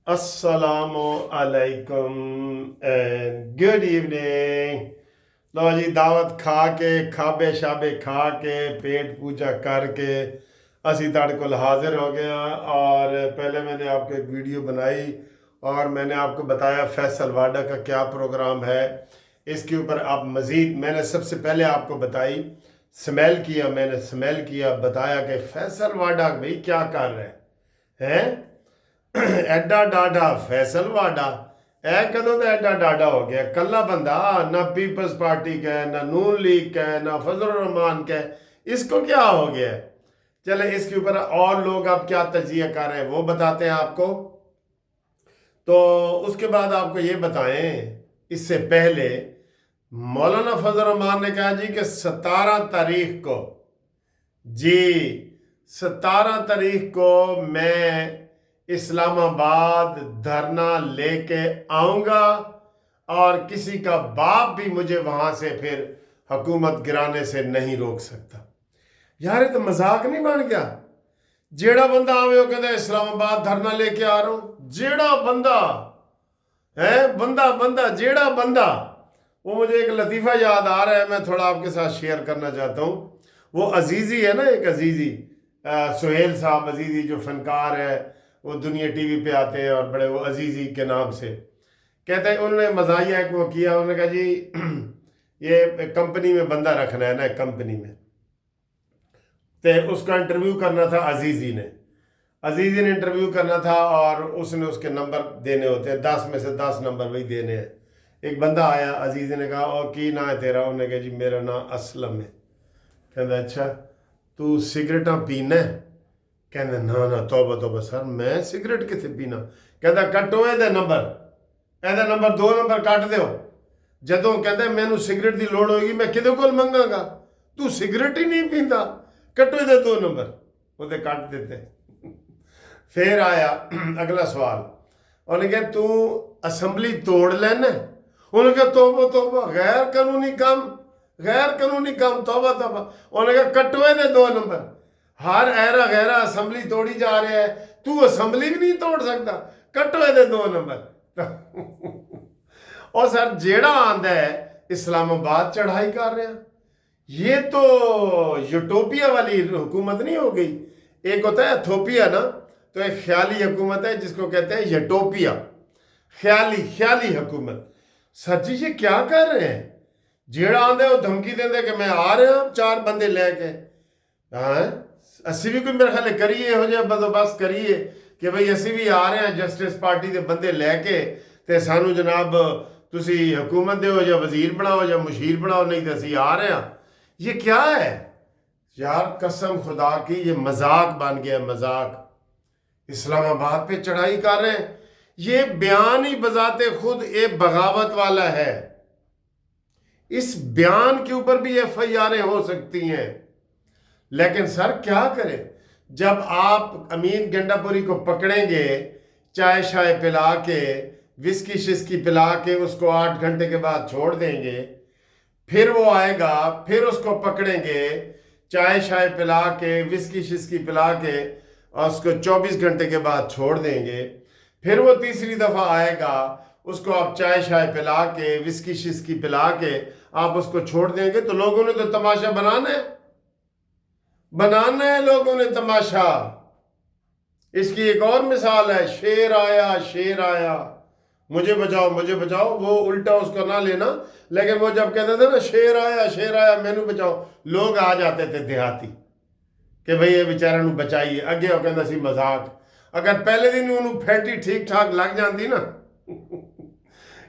السلام علیکم and good evening. لو جی دعوت کھا کے کھابے شابے کھا کے پیٹ پوجا کر کے اسی تاڑ کو حاضر ہو گیا. اور پہلے میں نے آپ کو ایک ویڈیو بنائی اور میں نے آپ کو بتایا فیصل واڈا کا کیا پروگرام ہے. اس کے اوپر آپ مزید میں نے سب سے پہلے آپ کو بتائی میں نے سمیل کیا بتایا کہ فیصل واڈا بھائی کیا کر رہے ہیں. ایڈا ڈاڈا فیصل واڈا کدوں تو ایڈا ڈاڈا ہو گیا. کلا بندہ نہ پیپلز پارٹی کا ہے نہ نون لیگ کا ہے نہ فضل الرحمان کا ہے. اس کو کیا ہو گیا ہے؟ چلے اس کے اوپر اور لوگ اب کیا تجزیہ کر رہے ہیں وہ بتاتے ہیں آپ کو. تو اس کے بعد آپ کو یہ بتائیں اس سے پہلے مولانا فضل الرحمان نے کہا جی کہ 17 تاریخ کو 17 تاریخ کو میں اسلام آباد دھرنا لے کے آؤں گا اور کسی کا باپ بھی مجھے وہاں سے پھر حکومت گرانے سے نہیں روک سکتا. یار یہ تو مذاق نہیں بن گیا؟ جیڑا بندہ آوے وہ کہتا ہے اسلام آباد دھرنا لے کے آ رہا ہوں. جیڑا بندہ ہے بندہ جیڑا بندہ. وہ مجھے ایک لطیفہ یاد آ رہا ہے میں تھوڑا آپ کے ساتھ شیئر کرنا چاہتا ہوں. وہ عزیزی ہے نا ایک عزیزی سہیل صاحب عزیزی جو فنکار ہے وہ دنیا ٹی وی پہ آتے ہیں اور بڑے وہ عزیزی کے نام سے کہتے ہیں. انہوں نے مزاحیہ ایک وہ کیا انہوں نے کہا جی یہ کمپنی میں بندہ رکھنا ہے نا کمپنی میں تو اس کا انٹرویو کرنا تھا. عزیزی نے انٹرویو کرنا تھا اور اس نے اس کے نمبر دینے ہوتے ہیں 10 میں سے 10 نمبر وہی دینے ہیں. ایک بندہ آیا عزیزی نے کہا اور کی نام ہے تیرا؟ انہوں نے کہا جی میرا نام اسلم ہے. کہتا اچھا تو سگریٹاں پینا ہے؟ کہنا نہ توبہ سر میں سگریٹ کتنے پینا. کہتا کٹو یہ نمبر 2 نمبر کٹ دیو. جدوں کہتا مینوں سگریٹ دی لوڑ ہوئے گی میں کدے کول منگاں گا. تو سگریٹ ہی نہیں پیندا کٹو یہ 2 نمبر. وہ کٹ دیتے. پھر آیا اگلا سوال. انہوں نے کہا تو اسمبلی توڑ لینا. انہوں نے کہا توبہ غیر قانونی کام توبہ. انہوں نے کہا کٹو یہ 2 نمبر. ہر ایرا غیرہ اسمبلی توڑی جا رہے ہیں تو اسمبلی بھی نہیں توڑ سکتا. کٹو یہ 2 نمبر. اور سر جیڑا آندا ہے اسلام آباد چڑھائی کر رہے ہیں. یہ تو یوٹوپیا والی حکومت نہیں ہو گئی. ایک ہوتا ہے ایتھوپیا نا تو ایک خیالی حکومت ہے جس کو کہتے ہیں یوٹوپیا. خیالی حکومت. سر جی یہ کیا کر رہے ہیں؟ جیڑا آندا ہے وہ دھمکی دیندے کہ میں آ رہا ہوں 4 بندے لے کے. اسی بھی کوئی میرے خیال کریے ہو جائے بندوبست کریے کہ بھئی اسی بھی آ رہے ہیں جسٹس پارٹی دے بندے لے کے تے سانو جناب تسی حکومت دے ہو یا وزیر بناؤ یا مشیر بناؤ نہیں تے اسی آ رہے ہیں. یہ کیا ہے یار؟ قسم خدا کی یہ مذاق بن گیا مذاق. اسلام آباد پہ چڑھائی کر رہے ہیں. یہ بیان ہی بذات خود ایک بغاوت والا ہے. اس بیان کے اوپر بھی ایف آئی آریں ہو سکتی ہیں. لیکن سر کیا کریں جب آپ امین گنڈا پوری کو پکڑیں گے چائے شائے پلا کے وسکی شسکی پلا کے اس کو 8 گھنٹے کے بعد چھوڑ دیں گے. پھر وہ آئے گا پھر اس کو پکڑیں گے چائے شائے پلا کے وسکی شسکی پلا کے اور اس کو 24 گھنٹے کے بعد چھوڑ دیں گے. پھر وہ تیسری دفعہ آئے گا اس کو آپ چائے شائے پلا کے وسکی شسکی پلا کے آپ اس کو چھوڑ دیں گے. تو لوگوں نے تو تماشا بنانا ہے لوگوں نے تماشا. اس کی ایک اور مثال ہے شیر آیا مجھے بچاؤ. وہ الٹا اس کو نہ لینا لیکن وہ جب کہتے تھے نا شیر آیا مینوں بچاؤ لوگ آ جاتے تھے دیہاتی کہ بھئی یہ بیچارہ نو بچائیے. اگے وہ کہتا سی مذاق. اگر پہلے دن انہوں پھیٹی ٹھیک ٹھاک لگ جاندی نا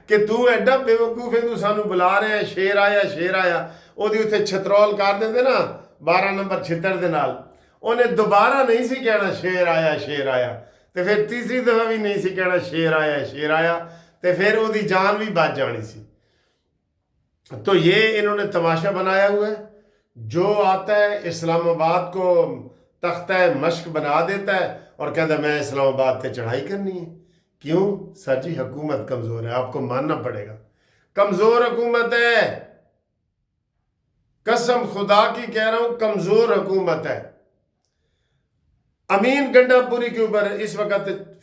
کہ تو ایڈا بے وقوف ہے تو سانو بلا رہے ہیں شیر آیا وہ دی اتھے چھترول کر دیندے نا 12 نمبر چھتر دے نال. انہیں دوبارہ نہیں سی کہنا شیر آیا تے پھر تیسری دفعہ بھی نہیں سی کہنا شیر آیا تے پھر وہ دی جان بھی بچ جانی سی. تو یہ انہوں نے تماشا بنایا ہوا ہے. جو آتا ہے اسلام آباد کو تختہ مشق بنا دیتا ہے اور کہتا ہے میں اسلام آباد پہ چڑھائی کرنی ہے. کیوں سر جی؟ حکومت کمزور ہے. آپ کو ماننا پڑے گا کمزور حکومت ہے. قسم خدا کی کہہ رہا ہوں کمزور حکومت ہے. امین گنڈا پوری کے اوپر اس وقت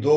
2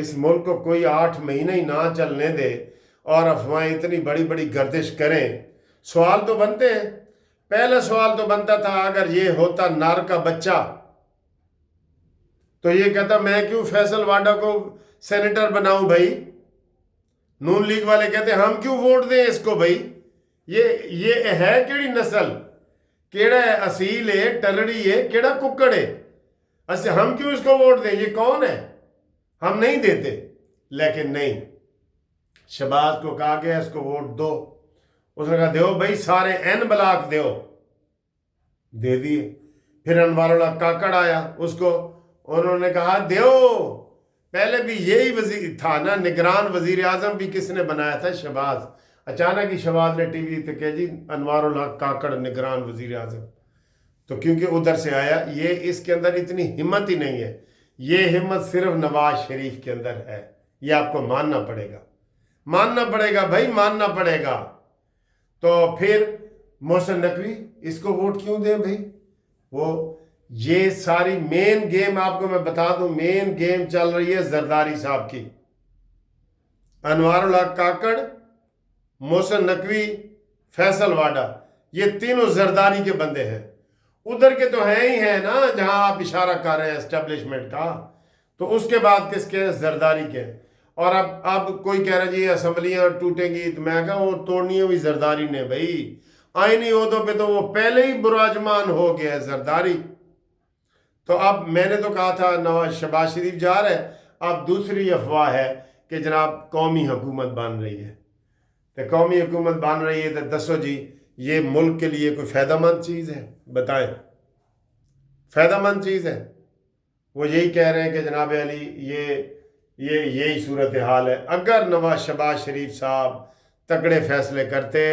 اس ملک کو کوئی 8 مہینے ہی نہ چلنے دے اور افواہیں اتنی بڑی بڑی گردش کریں. سوال تو بنتے ہیں. پہلا سوال تو بنتا تھا اگر یہ ہوتا نر کا بچہ تو یہ کہتا میں کیوں فیصل واڈا کو سینیٹر بناؤں بھائی. نون لیگ والے کہتے ہیں ہم کیوں ووٹ دیں اس کو بھائی. یہ ہے کیڑی نسل, کیڑا ہے اصیل ہے, ٹرڑی ہے, کیڑا ککڑ ہے. اچھا ہم کیوں اس کو ووٹ دیں, یہ کون ہے, ہم نہیں دیتے. لیکن نہیں, شہباز کو کہا گیا اس کو ووٹ دو. اس نے کہا دیو بھائی سارے این بلاک دیو, دے دیے. پھر انوار اللہ کاکڑ آیا, اس کو انہوں نے کہا دیو. پہلے بھی یہی وزیر تھا نا, نگران وزیر اعظم بھی کس نے بنایا تھا, شہباز. اچانک ہی شہباز نے ٹی وی پہ کہا جی انوار اللہ کاکڑ نگران وزیر اعظم. تو کیونکہ ادھر سے آیا, یہ اس کے اندر اتنی ہمت ہی نہیں ہے. یہ ہمت صرف نواز شریف کے اندر ہے. یہ آپ کو ماننا پڑے گا, ماننا پڑے گا بھائی, ماننا پڑے گا. تو پھر محسن نقوی اس کو ووٹ کیوں دیں بھائی. وہ یہ ساری مین گیم آپ کو میں بتا دوں, مین گیم چل رہی ہے زرداری صاحب کی. انوار اللہ کاکڑ, محسن نقوی, فیصل واڈا, یہ تینوں زرداری کے بندے ہیں. ادھر کے تو ہیں ہی ہیں نا جہاں آپ اشارہ کر رہے ہیں اسٹیبلشمنٹ کا. تو اس کے بعد کس کے, زرداری کے. اور اب کوئی کہہ رہا جی اسمبلیاں ٹوٹیں گی, تو میں کہا وہ توڑنی ہے بھی زرداری نے بھائی. آئینی عہدوں پہ تو وہ پہلے ہی براجمان ہو گیا ہے زرداری. تو اب میں نے تو کہا تھا نواز شہباز شریف جا رہا ہے, اب دوسری افواہ ہے کہ جناب قومی حکومت بن رہی ہے. تو قومی حکومت بن رہی ہے تو دسو جی یہ ملک کے لیے کوئی فائدہ مند چیز ہے, بتائیں فائدہ مند چیز ہے. وہ یہی کہہ رہے ہیں کہ جناب علی یہی صورتحال ہے. اگر نواز شہباز شریف صاحب تگڑے فیصلے کرتے,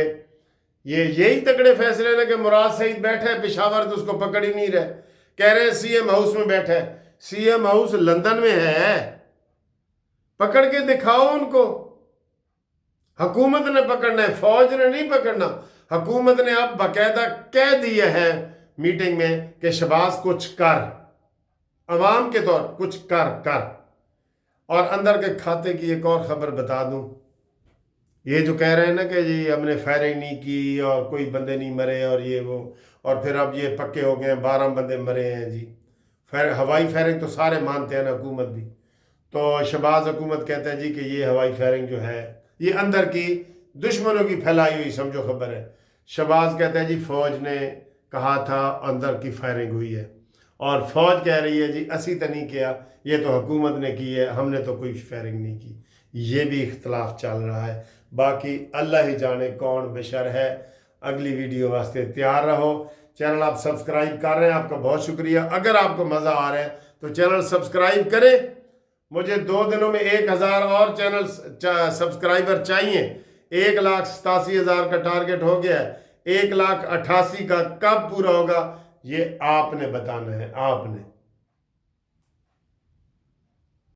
یہی تگڑے فیصلے نا کہ مراد سعید بیٹھا ہے پشاور تو اس کو پکڑ ہی نہیں رہے. کہہ رہے ہیں سی ایم ہاؤس میں بیٹھا ہے, سی ایم ہاؤس لندن میں ہے, پکڑ کے دکھاؤ ان کو. حکومت نے پکڑنا ہے, فوج نے نہیں پکڑنا. حکومت نے اب باقاعدہ کہہ دیا ہے میٹنگ میں کہ شہباز کچھ کر, عوام کے طور کچھ کر. اور اندر کے کھاتے کی ایک اور خبر بتا دوں, یہ جو کہہ رہے ہیں نا کہ جی ہم نے فائرنگ نہیں کی اور کوئی بندے نہیں مرے اور یہ وہ, اور پھر اب یہ پکے ہو گئے ہیں 12 بندے مرے ہیں جی. ہوائی فائرنگ تو سارے مانتے ہیں نا, حکومت بھی. تو شہباز حکومت کہتا ہے جی کہ یہ ہوائی فائرنگ جو ہے یہ اندر کی دشمنوں کی پھیلائی ہوئی سمجھو خبر ہے. شہباز کہتا ہے جی فوج نے کہا تھا اندر کی فائرنگ ہوئی ہے, اور فوج کہہ رہی ہے جی اسی تو نہیں کیا, یہ تو حکومت نے کی ہے, ہم نے تو کوئی فائرنگ نہیں کی. یہ بھی اختلاف چل رہا ہے. باقی اللہ ہی جانے کون بشر ہے. اگلی ویڈیو واسطے تیار رہو. چینل آپ سبسکرائب کر رہے ہیں, آپ کا بہت شکریہ. اگر آپ کو مزہ آ رہا ہے تو چینل سبسکرائب کریں. مجھے 2 دنوں میں 1000 اور چینل سبسکرائبر چاہیے. 1,87,000 کا ٹارگٹ ہو گیا ہے. 1,88,000 کا کب پورا ہوگا یہ آپ نے بتانا ہے, آپ نے.